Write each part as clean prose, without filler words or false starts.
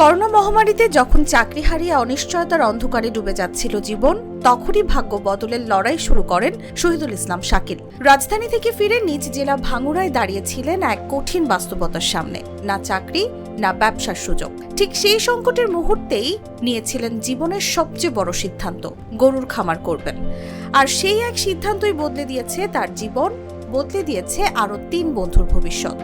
Corona মহামারীতে যখন চাকরি হারিয়ে অনিশ্চয়তার অন্ধকারে ডুবে যাচ্ছিল জীবন, তখনই ভাগ্য বদলের লড়াই শুরু করেন শহীদুল ইসলাম শাকিল। রাজধানী থেকে ফিরে নিজ জেলা ভাঙ্গুড়ায় দাঁড়িয়েছিলেন এক কঠিন বাস্তবতার সামনে। না চাকরি, না ব্যবসার সুযোগ। ঠিক সেই সংকটের মুহূর্তেই নিয়েছিলেন জীবনের সবচেয়ে বড় সিদ্ধান্ত, গরুর খামার করবেন। আর সেই এক সিদ্ধান্তই বদলে দিয়েছে তার জীবন, বদলে দিয়েছে আরো 3 বন্ধুর ভবিষ্যৎ।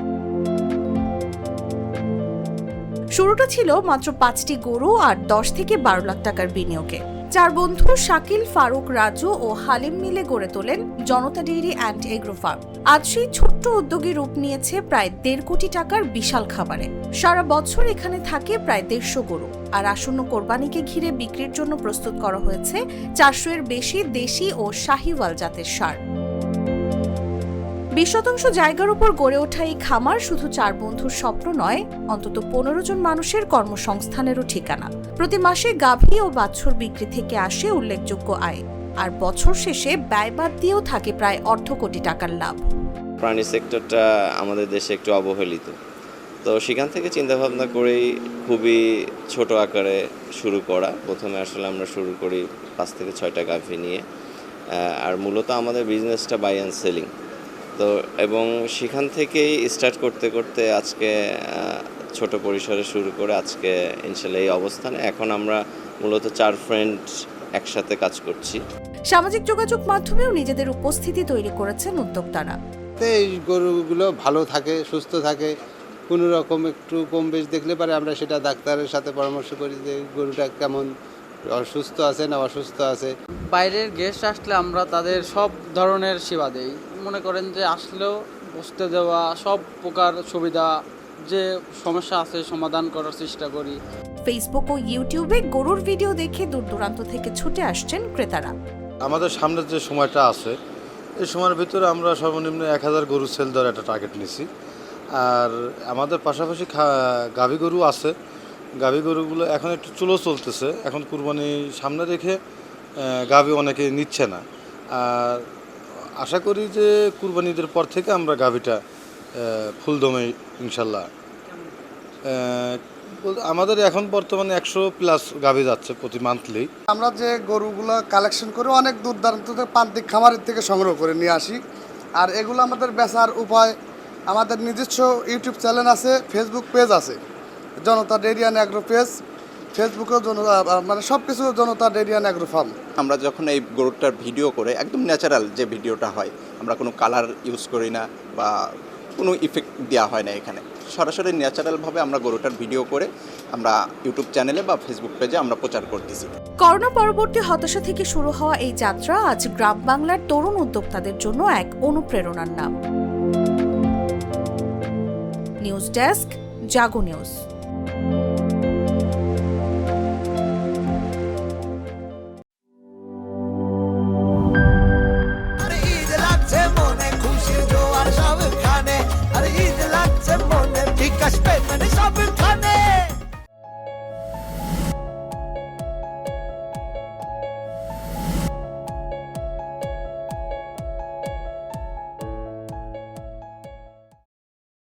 শুরুটা ছিল মাত্র 5টি গরু আর 10 থেকে 12 লাখ টাকার বিনিয়োগে। 4 বন্ধু শাকিল, ফারুক, রাজু ও হালিম মিলে গড়ে তোলেন জনতা ডেইরি অ্যান্ড এগ্রো ফার্ম। আজ সেই ছোট্ট উদ্যোগে রূপ নিয়েছে প্রায় 1.5 কোটি টাকার বিশাল খামারে। সারা বছর এখানে থাকে প্রায় 150 গরু, আর আসন্ন কোরবানিকে ঘিরে বিক্রির জন্য প্রস্তুত করা হয়েছে 400 এর বেশি দেশি ও শাহিওয়াল জাতের ষাঁড়। 20% জায়গার উপর গড়ে ওঠা এই খামার শুধু 4 বন্ধুর স্বপ্ন নয়, অন্তত 15 জন মানুষের কর্মসংস্থানেরও ঠিকানা। প্রতি মাসে গাভী ও বাছুর বিক্রি থেকে আসে উল্লেখযোগ্য আয়, আর বছর শেষে ব্যয় বাদ দিয়েও থাকে প্রায় 1/2 কোটি টাকার লাভ। প্রাণী সেক্টরটা আমাদের দেশে একটু অবহেলিত, তো সেখান থেকে চিন্তাভাবনা করেই খুবই ছোট আকারে শুরু করা। প্রথমে আসলে আমরা শুরু করি 5 থেকে 6টা গাভী নিয়ে, আর মূলত আমাদের বিজনেসটা বাই অ্যান্ড সেলিং। তো এবং সেখান থেকেই স্টার্ট করতে করতে আজকে ছোট পরিসরে শুরু করে আজকে ইনশাল্লাহ এই অবস্থানে। এখন আমরা মূলত 4 ফ্রেন্ড একসাথে কাজ করছি। সামাজিক যোগাযোগ মাধ্যমেও নিজেদের উপস্থিতি তৈরি করেছেন উদ্যোক্তারা। এই গরুগুলো ভালো থাকে, সুস্থ থাকে। কোনো রকম একটু কম বেশ দেখলে পারে আমরা সেটা ডাক্তারের সাথে পরামর্শ করি যে গরুটা কেমন, অসুস্থ আছে না অসুস্থ আছে। বাইরের গেস্ট আসলে আমরা তাদের সব ধরনের সেবা দেই। মনে করেন যে আসলেও বসতে দেওয়া, সব প্রকার সুবিধা, যে সমস্যা আছে সমাধান করার চেষ্টা করি। ফেসবুক ও ইউটিউবে গরুর ভিডিও দেখে দূর দূরান্ত থেকে ছুটে আসছেন ক্রেতারা। আমাদের সামনের যে সময়টা আছে, এই সময়ের ভিতরে আমরা সর্বনিম্ন 1000 গরু সেল দেওয়ার একটা টার্গেট নিছি। আর আমাদের পাশাপাশি গাভী গরু আছে। গাভী গরুগুলো এখন একটু চুলো চলতেছে, এখন কুরবানি সামনে রেখে গাভী অনেকে নিচ্ছে না। আর আশা করি যে কুরবানিদের পর থেকে আমরা গাভীটা ফুল দমে ইনশাল্লাহ। আমাদের এখন বর্তমানে 100+ গাভী যাচ্ছে প্রতি মান্থলি। আমরা যে গরুগুলো কালেকশন করে অনেক দূর দূরান্ত থেকে প্রান্তিক খামারের থেকে সংগ্রহ করে নিয়ে আসি। আর এগুলো আমাদের বেচার উপায়, আমাদের নিজস্ব ইউটিউব চ্যানেল আছে, ফেসবুক পেজ আছে, জনতা ডেইরি অ্যান্ড এগ্রো পেজ। ফেসবুকেও মানে সব কিছু জনতা ডেইরি অ্যান্ড এগ্রো ফার্ম। আমরা যখন এই গরুটার ভিডিও করে একদম ন্যাচারাল যে ভিডিওটা হয়, আমরা কোনো কালার ইউজ করি না বা কোনো ইফেক্ট দেওয়া হয় না। এখানে সরাসরি ন্যাচারালভাবে আমরা গরুটার ভিডিও করে আমরা ইউটিউব চ্যানেলে বা ফেসবুক পেজে আমরা প্রচার করতেছি। করোনা পরবর্তী হতাশা থেকে শুরু হওয়া এই যাত্রা আজ গ্রাম বাংলার তরুণ উদ্যোক্তাদের জন্য এক অনুপ্রেরণার নাম। নিউজ ডেস্ক, জাগো নিউজ। Caspetto